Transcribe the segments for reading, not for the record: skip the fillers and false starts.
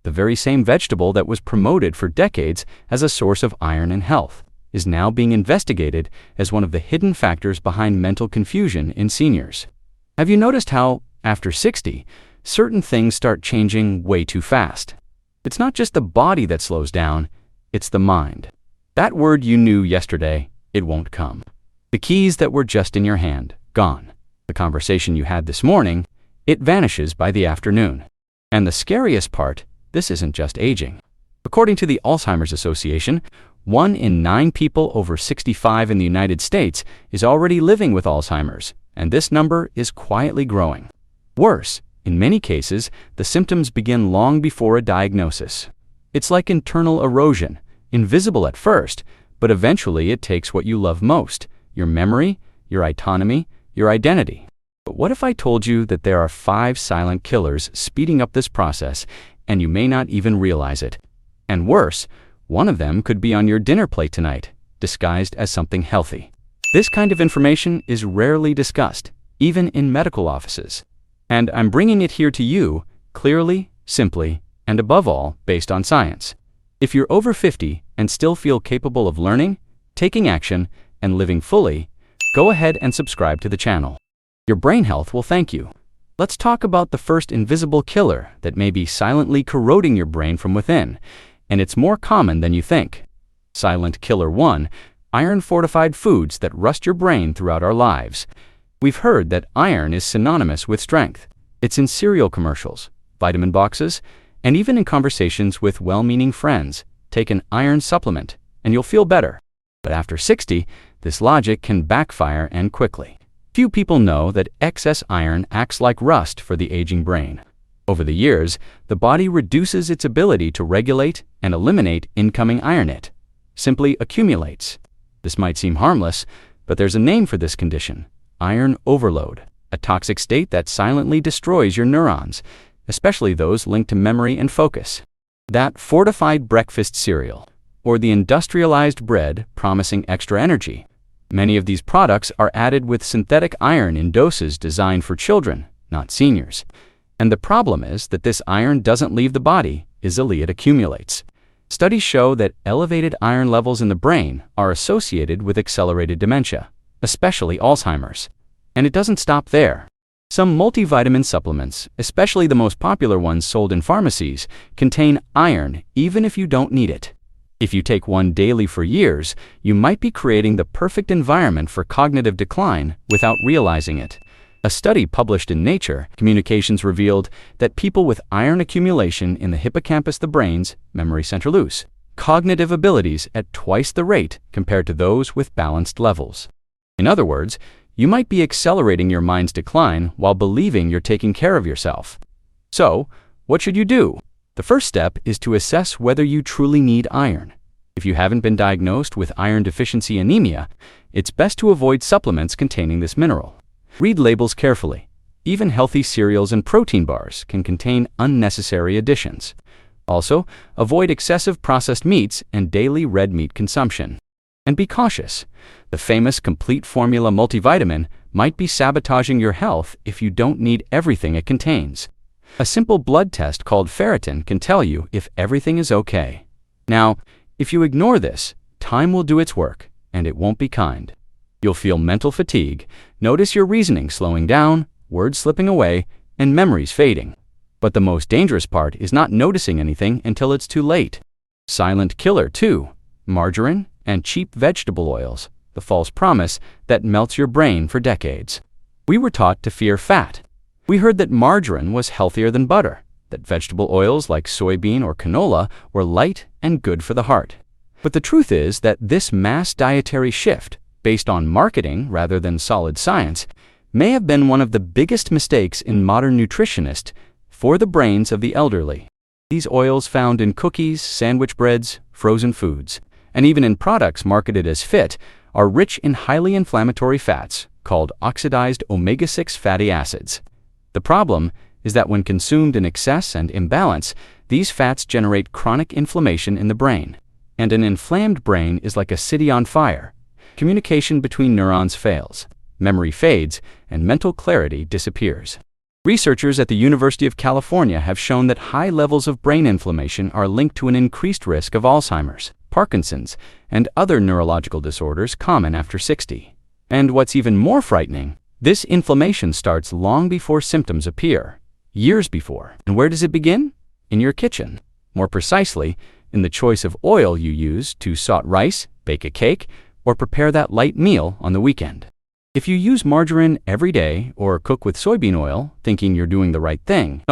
The very same vegetable that was promoted for decades as a source of iron and health is now being investigated as one of the hidden factors behind mental confusion in seniors. Have you noticed how, after 60, certain things start changing way too fast? It's not just the body that slows down, it's the mind. That word you knew yesterday, it won't come. The keys that were just in your hand, gone. The conversation you had this morning, it vanishes by the afternoon. And the scariest part, this isn't just aging. According to the Alzheimer's Association, 1 in 9 people over 65 in the United States is already living with Alzheimer's, and this number is quietly growing. Worse, in many cases, the symptoms begin long before a diagnosis. It's like internal erosion, invisible at first, but eventually it takes what you love most, your memory, your autonomy, your identity. But what if I told you that there are 5 silent killers speeding up this process, and you may not even realize it? And worse, one of them could be on your dinner plate tonight, disguised as something healthy. This kind of information is rarely discussed, even in medical offices. And I'm bringing it here to you, clearly, simply, and above all, based on science. If you're over 50 and still feel capable of learning, taking action, and living fully, go ahead and subscribe to the channel. Your brain health will thank you. Let's talk about the first invisible killer that may be silently corroding your brain from within, and it's more common than you think. Silent Killer 1, iron-fortified foods that rust your brain throughout our lives. We've heard that iron is synonymous with strength. It's in cereal commercials, vitamin boxes, and even in conversations with well-meaning friends. Take an iron supplement, and you'll feel better. But after 60, this logic can backfire, and quickly. Few people know that excess iron acts like rust for the aging brain. Over the years, the body reduces its ability to regulate and eliminate incoming iron. It simply accumulates. This might seem harmless, but there's a name for this condition: iron overload, a toxic state that silently destroys your neurons, especially those linked to memory and focus. That fortified breakfast cereal, or the industrialized bread promising extra energy. Many of these products are added with synthetic iron in doses designed for children, not seniors. And the problem is that this iron doesn't leave the body, easily it accumulates. Studies show that elevated iron levels in the brain are associated with accelerated dementia, especially Alzheimer's. And it doesn't stop there. Some multivitamin supplements, especially the most popular ones sold in pharmacies, contain iron even if you don't need it. If you take one daily for years, you might be creating the perfect environment for cognitive decline without realizing it. A study published in Nature Communications revealed that people with iron accumulation in the hippocampus, the brain's memory center, lose cognitive abilities at twice the rate compared to those with balanced levels. In other words, you might be accelerating your mind's decline while believing you're taking care of yourself. So, what should you do? The first step is to assess whether you truly need iron. If you haven't been diagnosed with iron deficiency anemia, it's best to avoid supplements containing this mineral. Read labels carefully. Even healthy cereals and protein bars can contain unnecessary additions. Also, avoid excessive processed meats and daily red meat consumption. And be cautious. The famous complete formula multivitamin might be sabotaging your health if you don't need everything it contains. A simple blood test called ferritin can tell you if everything is okay. Now, if you ignore this, time will do its work, and it won't be kind. You'll feel mental fatigue, notice your reasoning slowing down, words slipping away, and memories fading. But the most dangerous part is not noticing anything until it's too late. Silent Killer 2, margarine and cheap vegetable oils, the false promise that melts your brain for decades. We were taught to fear fat. We heard that margarine was healthier than butter, that vegetable oils like soybean or canola were light and good for the heart. But the truth is that this mass dietary shift, based on marketing rather than solid science, may have been one of the biggest mistakes in modern nutritionists for the brains of the elderly. These oils found in cookies, sandwich breads, frozen foods, and even in products marketed as fit, are rich in highly inflammatory fats called oxidized omega-6 fatty acids. The problem is that when consumed in excess and imbalance, these fats generate chronic inflammation in the brain. And an inflamed brain is like a city on fire. Communication between neurons fails, memory fades, and mental clarity disappears. Researchers at the University of California have shown that high levels of brain inflammation are linked to an increased risk of Alzheimer's, Parkinson's, and other neurological disorders common after 60. And what's even more frightening, this inflammation starts long before symptoms appear, years before. And where does it begin? In your kitchen. More precisely, in the choice of oil you use to saute rice, bake a cake, or prepare that light meal on the weekend. If you use margarine every day or cook with soybean oil, thinking you're doing the right thing,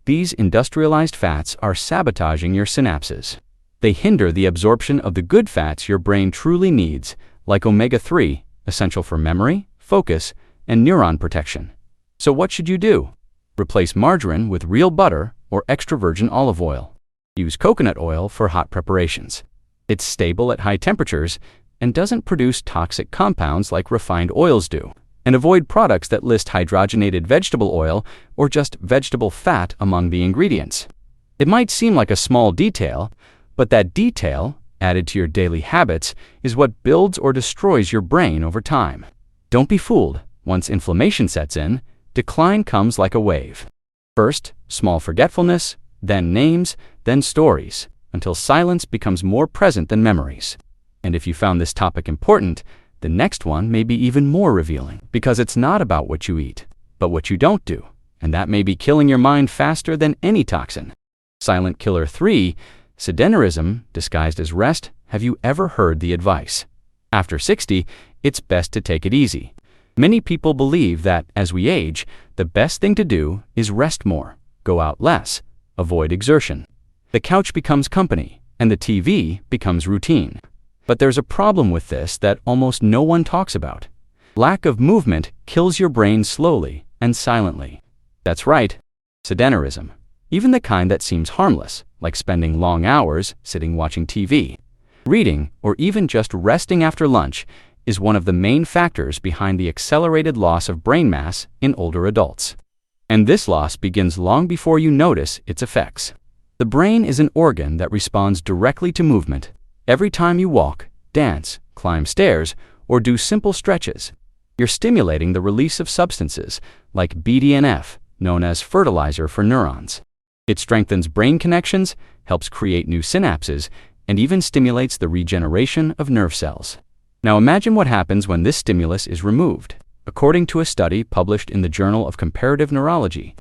these industrialized fats are sabotaging your synapses. They hinder the absorption of the good fats your brain truly needs, like omega-3, essential for memory, focus, and neuron protection. So what should you do? Replace margarine with real butter or extra virgin olive oil. Use coconut oil for hot preparations. It's stable at high temperatures and doesn't produce toxic compounds like refined oils do. And avoid products that list hydrogenated vegetable oil or just vegetable fat among the ingredients. It might seem like a small detail, but that detail, added to your daily habits, is what builds or destroys your brain over time. Don't be fooled. Once inflammation sets in, decline comes like a wave. First, small forgetfulness, then names, then stories, until silence becomes more present than memories. And if you found this topic important, the next one may be even more revealing, because it's not about what you eat, but what you don't do, and that may be killing your mind faster than any toxin. Silent Killer 3, sedentarism disguised as rest. Have you ever heard the advice? After 60, it's best to take it easy. Many people believe that, as we age, the best thing to do is rest more, go out less, avoid exertion. The couch becomes company, and the TV becomes routine. But there's a problem with this that almost no one talks about. Lack of movement kills your brain slowly and silently. That's right, sedentarism. Even the kind that seems harmless, like spending long hours sitting watching TV. Reading, or even just resting after lunch, is one of the main factors behind the accelerated loss of brain mass in older adults. And this loss begins long before you notice its effects. The brain is an organ that responds directly to movement. Every time you walk, dance, climb stairs, or do simple stretches, you're stimulating the release of substances like BDNF, known as fertilizer for neurons. It strengthens brain connections, helps create new synapses, and even stimulates the regeneration of nerve cells. Now imagine what happens when this stimulus is removed. According to a study published in the Journal of Comparative Neurology,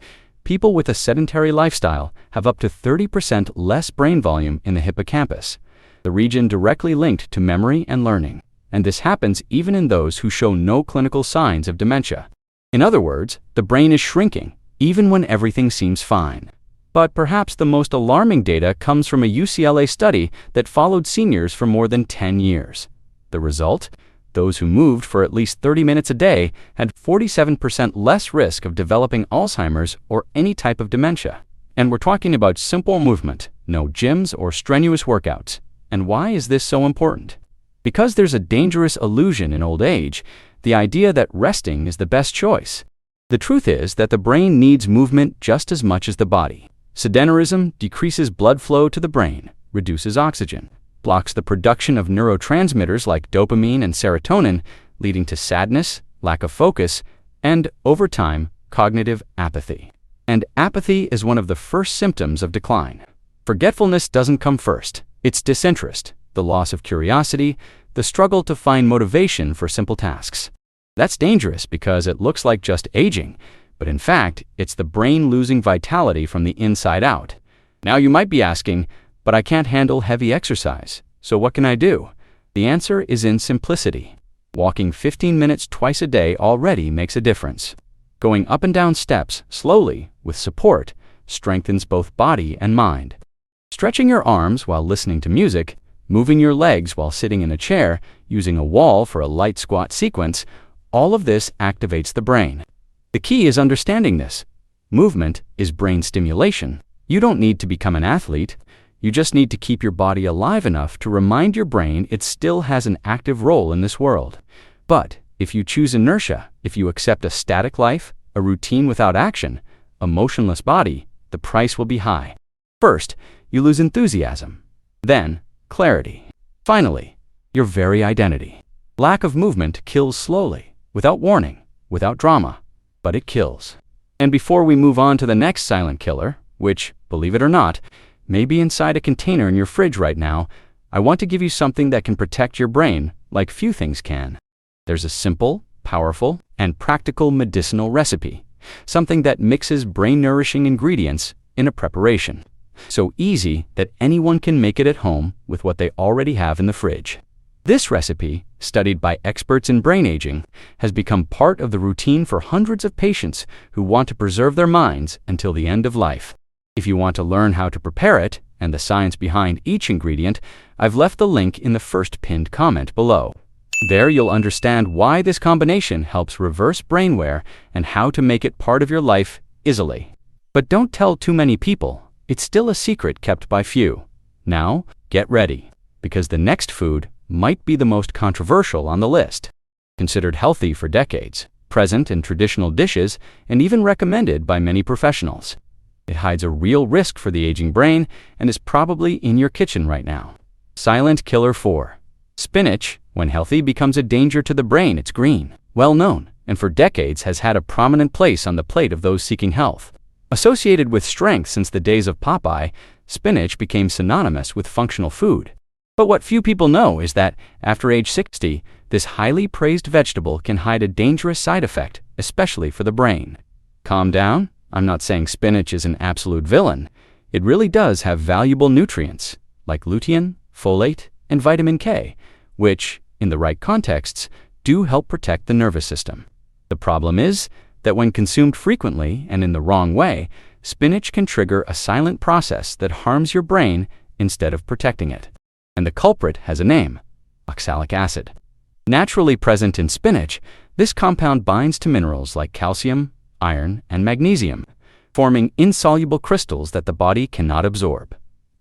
people with a sedentary lifestyle have up to 30% less brain volume in the hippocampus, the region directly linked to memory and learning. And this happens even in those who show no clinical signs of dementia. In other words, the brain is shrinking, even when everything seems fine. But perhaps the most alarming data comes from a UCLA study that followed seniors for more than 10 years. The result? Those who moved for at least 30 minutes a day had 47% less risk of developing Alzheimer's or any type of dementia. And we're talking about simple movement, no gyms or strenuous workouts. And why is this so important? Because there's a dangerous illusion in old age, the idea that resting is the best choice. The truth is that the brain needs movement just as much as the body. Sedentarism decreases blood flow to the brain, reduces oxygen, blocks the production of neurotransmitters like dopamine and serotonin, leading to sadness, lack of focus, and, over time, cognitive apathy. And apathy is one of the first symptoms of decline. Forgetfulness doesn't come first. It's disinterest, the loss of curiosity, the struggle to find motivation for simple tasks. That's dangerous because it looks like just aging, but in fact, it's the brain losing vitality from the inside out. Now you might be asking, but I can't handle heavy exercise, so what can I do? The answer is in simplicity. Walking 15 minutes twice a day already makes a difference. Going up and down steps, slowly, with support, strengthens both body and mind. Stretching your arms while listening to music, moving your legs while sitting in a chair, using a wall for a light squat sequence, all of this activates the brain. The key is understanding this. Movement is brain stimulation. You don't need to become an athlete. You just need to keep your body alive enough to remind your brain it still has an active role in this world. But if you choose inertia, if you accept a static life, a routine without action, a motionless body, the price will be high. First, you lose enthusiasm. Then, clarity. Finally, your very identity. Lack of movement kills slowly, without warning, without drama, but it kills. And before we move on to the next silent killer, which, believe it or not, may be inside a container in your fridge right now, I want to give you something that can protect your brain like few things can. There's a simple, powerful, and practical medicinal recipe, something that mixes brain-nourishing ingredients in a preparation. So easy that anyone can make it at home with what they already have in the fridge. This recipe, studied by experts in brain aging, has become part of the routine for hundreds of patients who want to preserve their minds until the end of life. If you want to learn how to prepare it and the science behind each ingredient, I've left the link in the first pinned comment below. There you'll understand why this combination helps reverse brain wear and how to make it part of your life easily. But don't tell too many people. It's still a secret kept by few. Now, get ready, because the next food might be the most controversial on the list. Considered healthy for decades, present in traditional dishes, and even recommended by many professionals. It hides a real risk for the aging brain and is probably in your kitchen right now. Silent Killer 4. Spinach, when healthy, becomes a danger to the brain. It's green, well known, and for decades has had a prominent place on the plate of those seeking health. Associated with strength since the days of Popeye, spinach became synonymous with functional food. But what few people know is that, after age 60, this highly praised vegetable can hide a dangerous side effect, especially for the brain. Calm down. I'm not saying spinach is an absolute villain. It really does have valuable nutrients, like lutein, folate, and vitamin K, which, in the right contexts, do help protect the nervous system. The problem is that when consumed frequently and in the wrong way, spinach can trigger a silent process that harms your brain instead of protecting it. And the culprit has a name: oxalic acid. Naturally present in spinach, this compound binds to minerals like calcium, iron, and magnesium, forming insoluble crystals that the body cannot absorb.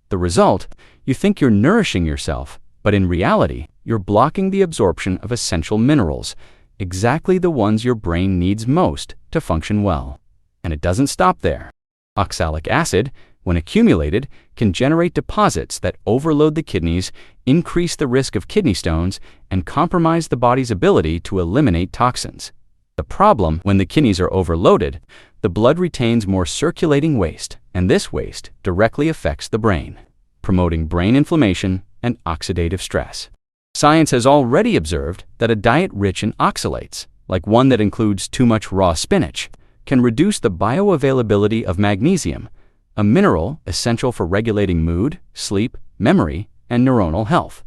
The result, you think you're nourishing yourself, but in reality, you're blocking the absorption of essential minerals, exactly the ones your brain needs most to function well. And it doesn't stop there. Oxalic acid, when accumulated, can generate deposits that overload the kidneys, increase the risk of kidney stones, and compromise the body's ability to eliminate toxins. The problem, when the kidneys are overloaded, the blood retains more circulating waste, and this waste directly affects the brain, promoting brain inflammation and oxidative stress. Science has already observed that a diet rich in oxalates, like one that includes too much raw spinach, can reduce the bioavailability of magnesium, a mineral essential for regulating mood, sleep, memory, and neuronal health.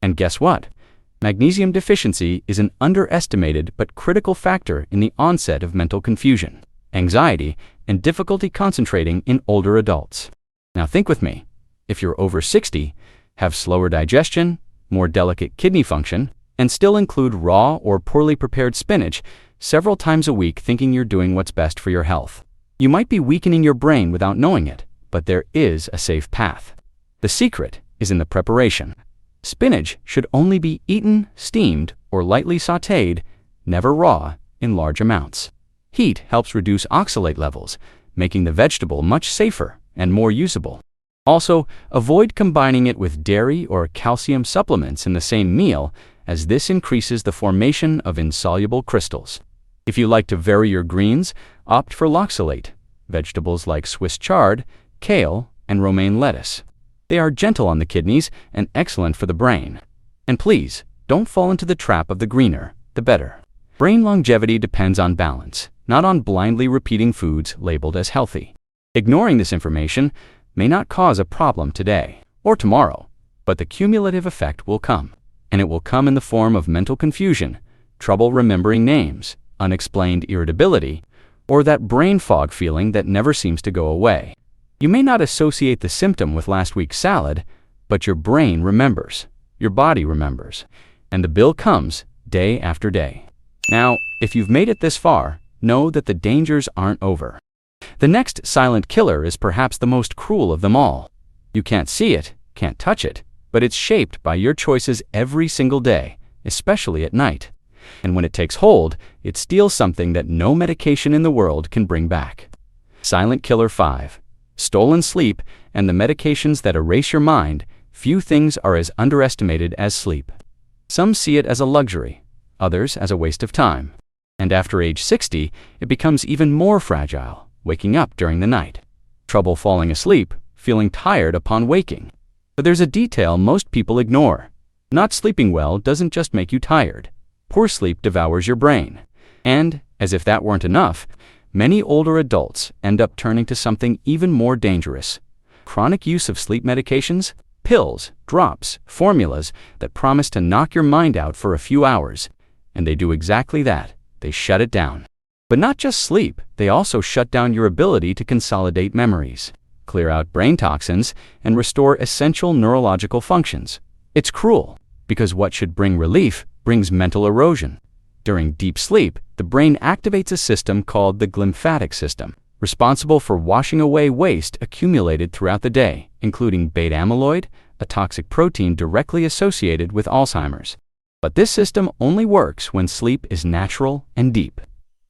And guess what? Magnesium deficiency is an underestimated but critical factor in the onset of mental confusion, anxiety, and difficulty concentrating in older adults. Now think with me. If you're over 60, have slower digestion, more delicate kidney function, and still include raw or poorly prepared spinach several times a week thinking you're doing what's best for your health, you might be weakening your brain without knowing it, but there is a safe path. The secret is in the preparation. Spinach should only be eaten, steamed, or lightly sautéed, never raw, in large amounts. Heat helps reduce oxalate levels, making the vegetable much safer and more usable. Also, avoid combining it with dairy or calcium supplements in the same meal, as this increases the formation of insoluble crystals. If you like to vary your greens, opt for loxalate, vegetables like Swiss chard, kale, and romaine lettuce. They are gentle on the kidneys and excellent for the brain. And please, don't fall into the trap of the greener, the better. Brain longevity depends on balance, not on blindly repeating foods labeled as healthy. Ignoring this information may not cause a problem today or tomorrow, but the cumulative effect will come. And it will come in the form of mental confusion, trouble remembering names, unexplained irritability, or that brain fog feeling that never seems to go away. You may not associate the symptom with last week's salad, but your brain remembers, your body remembers, and the bill comes day after day. Now, if you've made it this far, know that the dangers aren't over. The next silent killer is perhaps the most cruel of them all. You can't see it, can't touch it, but it's shaped by your choices every single day, especially at night. And when it takes hold, it steals something that no medication in the world can bring back. Silent Killer 5. Stolen sleep and the medications that erase your mind. Few things are as underestimated as sleep. Some see it as a luxury, others as a waste of time. And after age 60, it becomes even more fragile, waking up during the night. Trouble falling asleep, feeling tired upon waking. But there's a detail most people ignore. Not sleeping well doesn't just make you tired. Poor sleep devours your brain. And, as if that weren't enough, many older adults end up turning to something even more dangerous. Chronic use of sleep medications, pills, drops, formulas that promise to knock your mind out for a few hours. And they do exactly that. They shut it down. But not just sleep, they also shut down your ability to consolidate memories, clear out brain toxins, and restore essential neurological functions. It's cruel, because what should bring relief brings mental erosion. During deep sleep, the brain activates a system called the glymphatic system, responsible for washing away waste accumulated throughout the day, including beta amyloid, a toxic protein directly associated with Alzheimer's. But this system only works when sleep is natural and deep.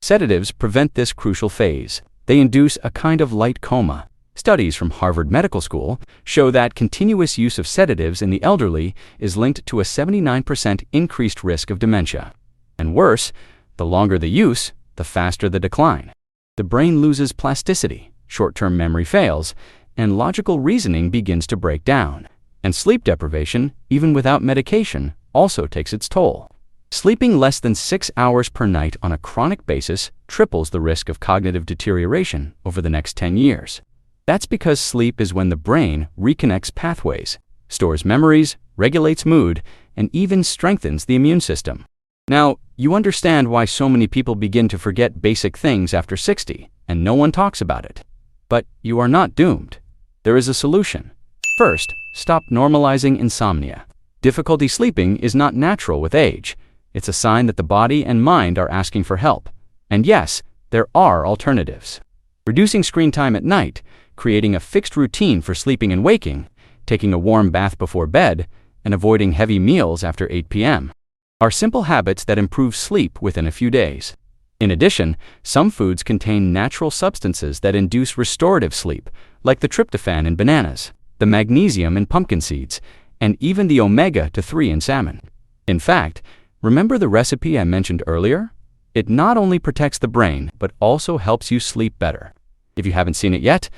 Sedatives prevent this crucial phase. They induce a kind of light coma. Studies from Harvard Medical School show that continuous use of sedatives in the elderly is linked to a 79% increased risk of dementia. And worse, the longer the use, the faster the decline. The brain loses plasticity, short-term memory fails, and logical reasoning begins to break down. And sleep deprivation, even without medication, also takes its toll. Sleeping less than 6 hours per night on a chronic basis triples the risk of cognitive deterioration over the next 10 years. That's because sleep is when the brain reconnects pathways, stores memories, regulates mood, and even strengthens the immune system. Now, you understand why so many people begin to forget basic things after 60, and no one talks about it. But you are not doomed. There is a solution. First, stop normalizing insomnia. Difficulty sleeping is not natural with age. It's a sign that the body and mind are asking for help. And yes, there are alternatives. Reducing screen time at night, creating a fixed routine for sleeping and waking, taking a warm bath before bed, and avoiding heavy meals after 8 p.m. are simple habits that improve sleep within a few days. In addition, some foods contain natural substances that induce restorative sleep, like the tryptophan in bananas, the magnesium in pumpkin seeds, and even the omega-3 in salmon. In fact, remember the recipe I mentioned earlier? It not only protects the brain, but also helps you sleep better. If you haven't seen it yet,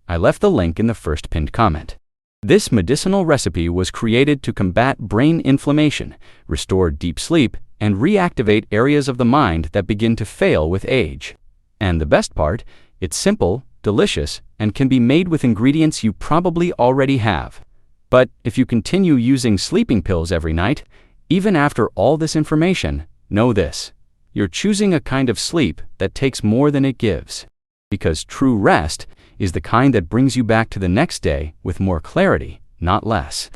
I left the link in the first pinned comment. This medicinal recipe was created to combat brain inflammation, restore deep sleep, and reactivate areas of the mind that begin to fail with age. And the best part, it's simple, delicious, and can be made with ingredients you probably already have. But if you continue using sleeping pills every night, even after all this information, know this: you're choosing a kind of sleep that takes more than it gives. Because true rest is the kind that brings you back to the next day with more clarity, not less.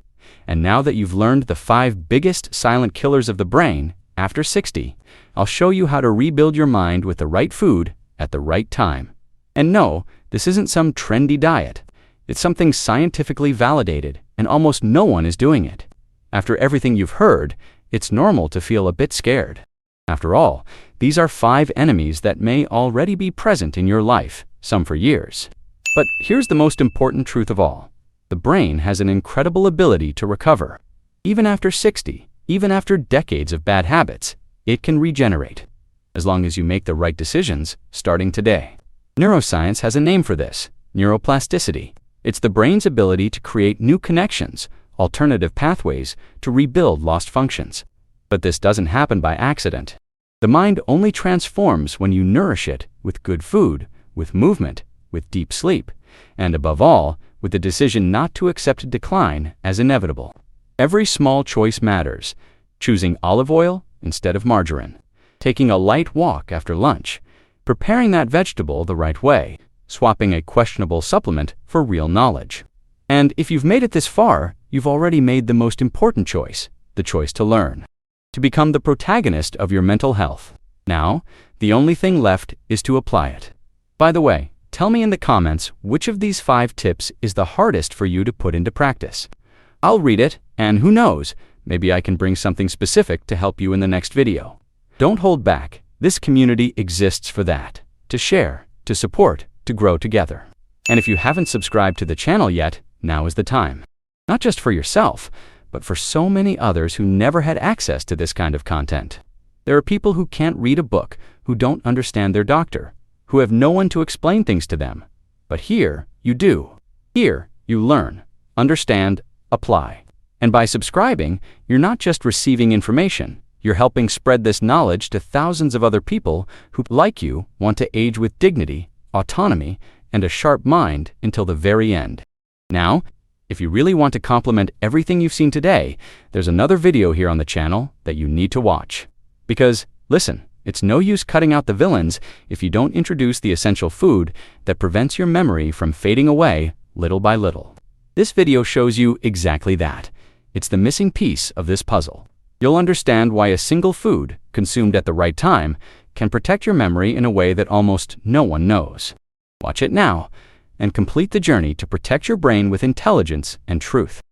And now that you've learned the 5 biggest silent killers of the brain after 60, I'll show you how to rebuild your mind with the right food at the right time. And no, this isn't some trendy diet. It's something scientifically validated, and almost no one is doing it. After everything you've heard, it's normal to feel a bit scared. After all, these are 5 enemies that may already be present in your life, some for years. But here's the most important truth of all. The brain has an incredible ability to recover. Even after 60, even after decades of bad habits, it can regenerate. As long as you make the right decisions, starting today. Neuroscience has a name for this: neuroplasticity. It's the brain's ability to create new connections, alternative pathways, to rebuild lost functions. But this doesn't happen by accident. The mind only transforms when you nourish it with good food, with movement, with deep sleep, and above all, with the decision not to accept decline as inevitable. Every small choice matters. Choosing olive oil instead of margarine, taking a light walk after lunch, preparing that vegetable the right way, swapping a questionable supplement for real knowledge. And if you've made it this far, you've already made the most important choice, the choice to learn, to become the protagonist of your mental health. Now, the only thing left is to apply it. By the way, tell me in the comments which of these 5 tips is the hardest for you to put into practice. I'll read it, and who knows, maybe I can bring something specific to help you in the next video. Don't hold back. This community exists for that, to share, to support, to grow together. And if you haven't subscribed to the channel yet, now is the time. Not just for yourself, but for so many others who never had access to this kind of content. There are people who can't read a book, who don't understand their doctor, who have no one to explain things to them. But here, you do. Here, you learn, understand, apply. And by subscribing, you're not just receiving information, you're helping spread this knowledge to thousands of other people who, like you, want to age with dignity, autonomy, and a sharp mind until the very end. Now, if you really want to complement everything you've seen today, there's another video here on the channel that you need to watch. Because, listen, it's no use cutting out the villains if you don't introduce the essential food that prevents your memory from fading away little by little. This video shows you exactly that. It's the missing piece of this puzzle. You'll understand why a single food, consumed at the right time, can protect your memory in a way that almost no one knows. Watch it now, and complete the journey to protect your brain with intelligence and truth.